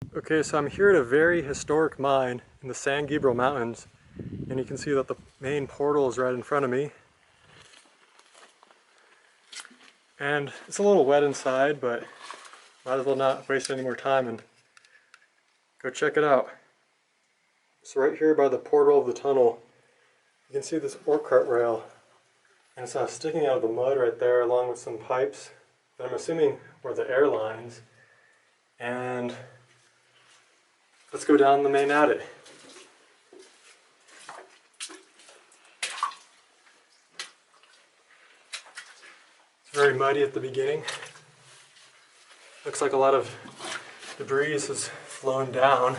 Okay, so I'm here at a very historic mine in the San Gabriel Mountains, and you can see that the main portal is right in front of me. And it's a little wet inside, but might as well not waste any more time and go check it out. So right here by the portal of the tunnel, you can see this ore cart rail, and it's sticking out of the mud right there along with some pipes that I'm assuming were the air lines. And let's go down the main adit. It's very muddy at the beginning. Looks like a lot of debris has flown down.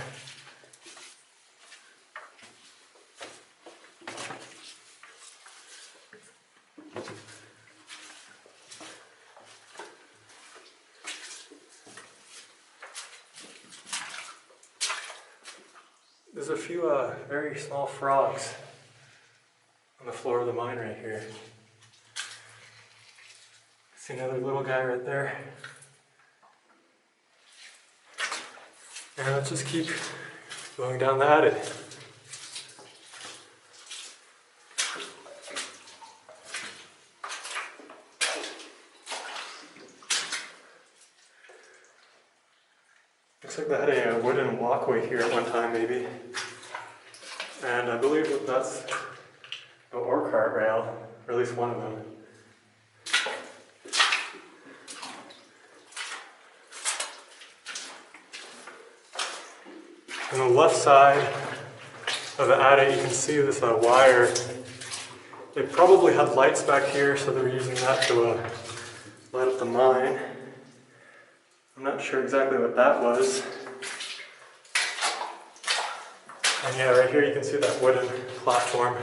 There's a few very small frogs on the floor of the mine right here. See another little guy right there. And let's just keep going down the adit. Looks like they had a wooden walkway here at one time, maybe. And I believe that that's the ore cart rail, or at least one of them. On the left side of the adit, you can see this wire. They probably had lights back here, so they were using that to light up the mine. I'm not sure exactly what that was. And yeah, right here you can see that wooden platform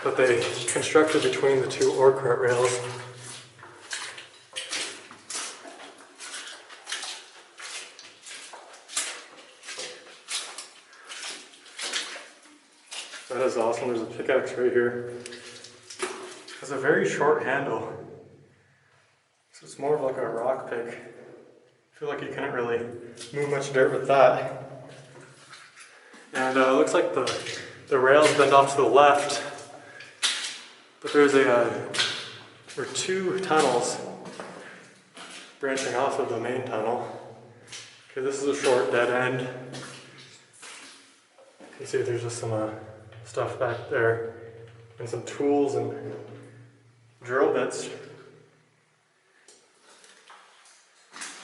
that they constructed between the two ore cart rails. That is awesome. There's a pickaxe right here. It has a very short handle. So it's more of like a rock pick. I feel like you couldn't really move much dirt with that. And it looks like the rails bend off to the left. But there are two tunnels branching off of the main tunnel. Okay, this is a short dead end. You can see there's just some stuff back there, and some tools and drill bits.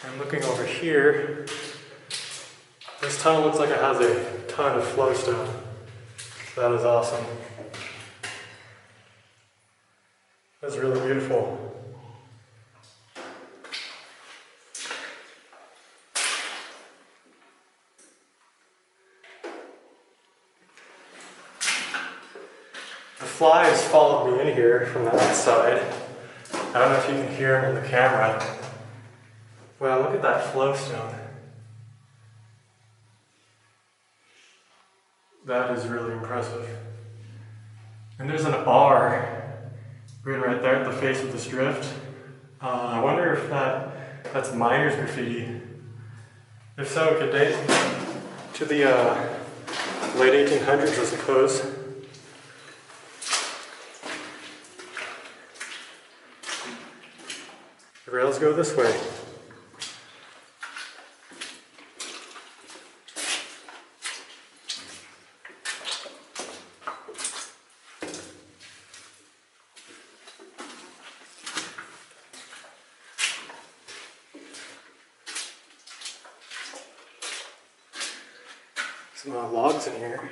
And looking over here, this tunnel looks like it has a ton of flowstone. That is awesome. That's really beautiful. The flies followed me in here from the outside. I don't know if you can hear them in the camera. Wow, look at that flowstone. That is really impressive. And there's an R right there at the face of this drift. I wonder if that's miners graffiti. If so, it could date to the late 1800s, I suppose. The rails go this way. Some logs in here.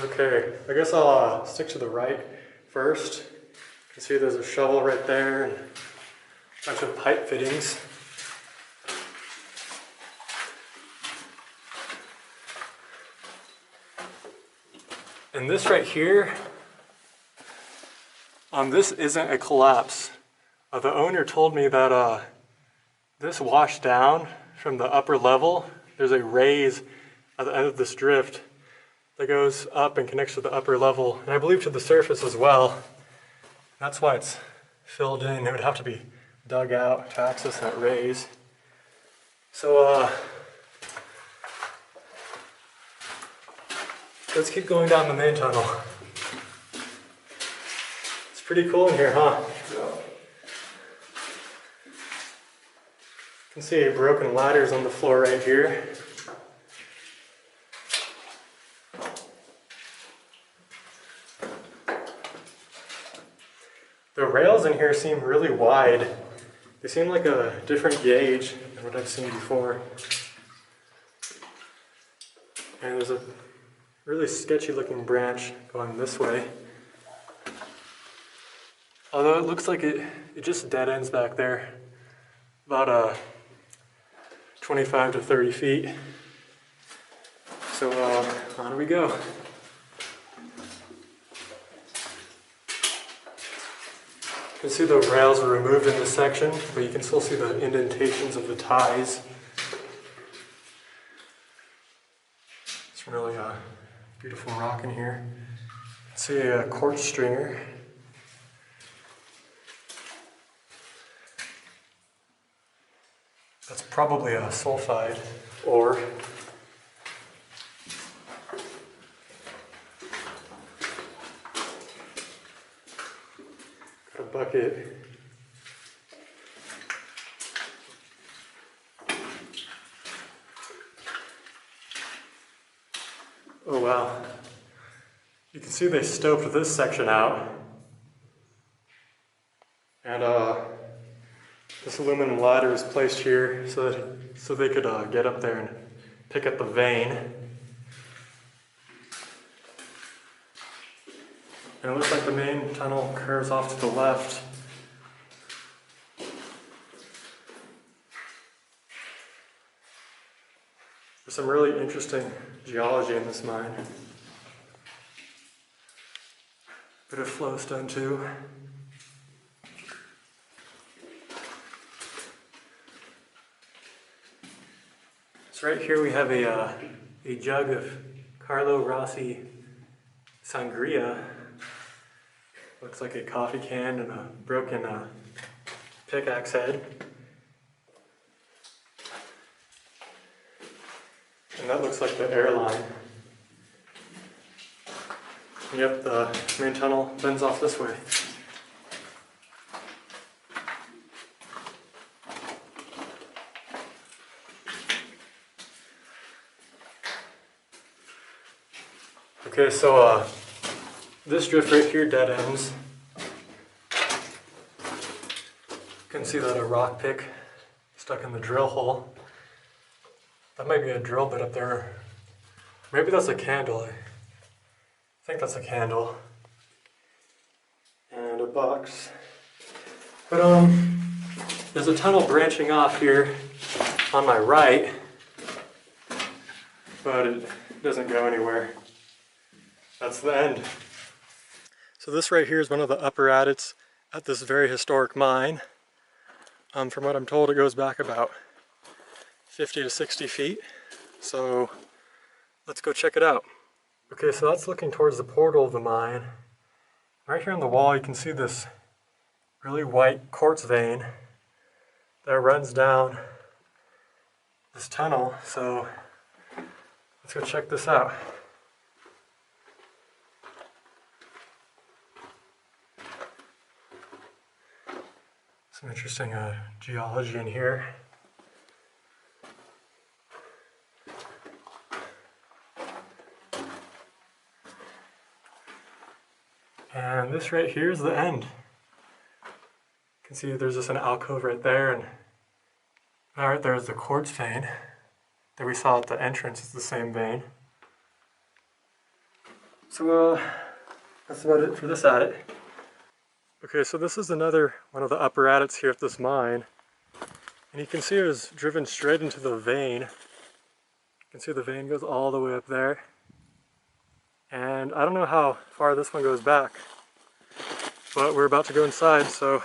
Okay, I guess I'll stick to the right first. You can see there's a shovel right there and a bunch of pipe fittings. And this right here, this isn't a collapse. The owner told me that this washed down from the upper level. There's a raise at the end of this drift that goes up and connects to the upper level, and I believe to the surface as well. That's why it's filled in. It would have to be dug out to access that raise. So let's keep going down the main tunnel. It's pretty cool in here, huh? Yeah. You can see broken ladders on the floor right here. The rails in here seem really wide. They seem like a different gauge than what I've seen before. And there's a really sketchy looking branch going this way. Although it looks like it just dead ends back there. About 25 to 30 feet. So on we go. You can see the rails are removed in this section, but you can still see the indentations of the ties. It's really a beautiful rock in here. You can see a quartz stringer. That's probably a sulfide ore. Got a bucket. Oh wow. You can see they stoped this section out. And this aluminum ladder is placed here so they could get up there and pick up the vein. And it looks like the main tunnel curves off to the left. There's some really interesting geology in this mine. Bit of flowstone too. So right here we have a jug of Carlo Rossi sangria. Looks like a coffee can and a broken pickaxe head. And that looks like the airline. Yep, the main tunnel bends off this way. Okay, so this drift right here dead ends. You can see that a rock pick stuck in the drill hole. That might be a drill bit up there. Maybe that's a candle. I think that's a candle. And a box. But there's a tunnel branching off here on my right, but it doesn't go anywhere. That's the end. So this right here is one of the upper adits at this very historic mine. From what I'm told, it goes back about 50 to 60 feet. So let's go check it out. Okay, so that's looking towards the portal of the mine. Right here on the wall, you can see this really white quartz vein that runs down this tunnel. So let's go check this out. Some interesting geology in here. And this right here is the end. You can see there's just an alcove right there, and right there is the quartz vein that we saw at the entrance. It's the same vein. So that's about it for this adit. Okay, so this is another one of the upper adits here at this mine. And you can see it was driven straight into the vein. You can see the vein goes all the way up there. And I don't know how far this one goes back, but we're about to go inside, so.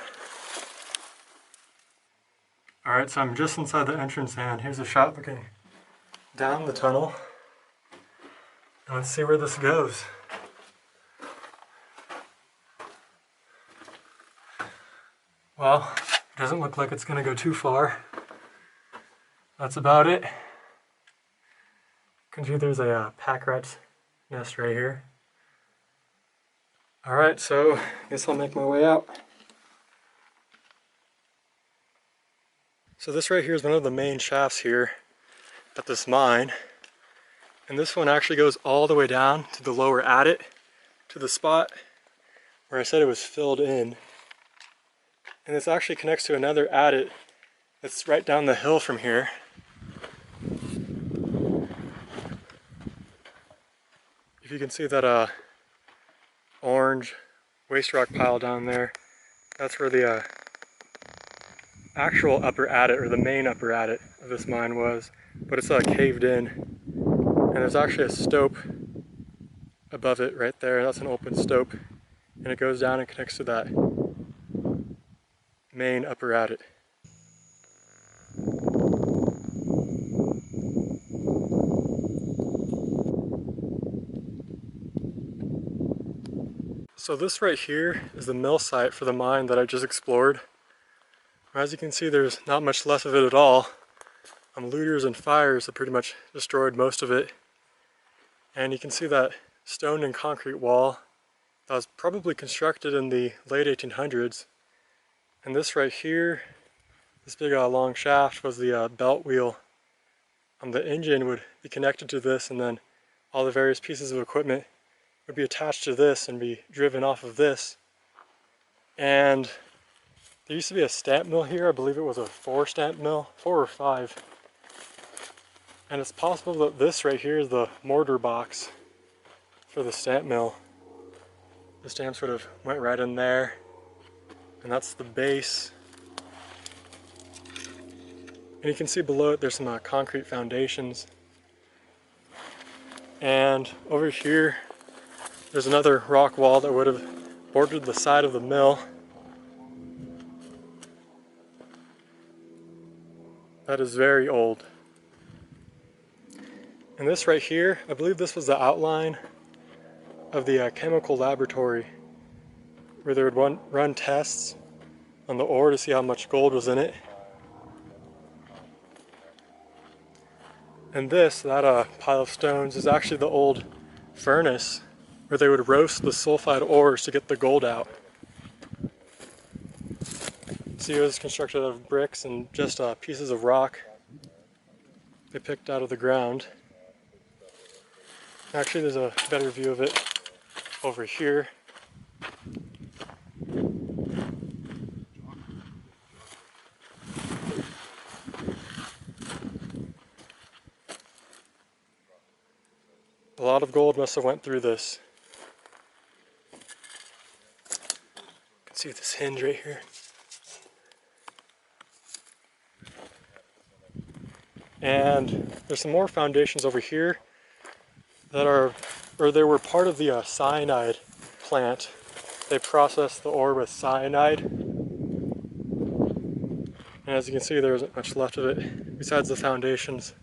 Alright, so I'm just inside the entrance, and here's a shot looking down the tunnel. And let's see where this goes. Well, Doesn't look like it's gonna go too far. That's about it. You can see there's a pack rat's nest right here. Alright, so I guess I'll make my way out. So this right here is one of the main shafts here at this mine. And this one actually goes all the way down to the lower adit, to the spot where I said it was filled in. And this actually connects to another adit that's right down the hill from here. If you can see that orange waste rock pile down there, that's where the actual upper adit, or the main upper adit of this mine was, but it's caved in. And there's actually a stope above it right there. That's an open stope, and it goes down and connects to that main upper adit. So this right here is the mill site for the mine that I just explored. As you can see, there's not much left of it at all. Looters and fires have pretty much destroyed most of it. And you can see that stone and concrete wall that was probably constructed in the late 1800s. And this right here, this big long shaft, was the belt wheel. The engine would be connected to this, and then all the various pieces of equipment would be attached to this and be driven off of this. And there used to be a stamp mill here. I believe it was a 4 stamp mill, 4 or 5. And it's possible that this right here is the mortar box for the stamp mill. The stamps would have went right in there. And that's the base. And you can see below it there's some concrete foundations. And over here there's another rock wall that would have bordered the side of the mill. That is very old. And this right here, I believe this was the outline of the chemical laboratory where they would run tests on the ore to see how much gold was in it. And that pile of stones, is actually the old furnace where they would roast the sulfide ores to get the gold out. See, it was constructed out of bricks and just pieces of rock they picked out of the ground. Actually, there's a better view of it over here. A lot of gold must have went through this. You can see this hinge right here. And there's some more foundations over here that they were part of the cyanide plant. They processed the ore with cyanide. And as you can see, there isn't much left of it besides the foundations.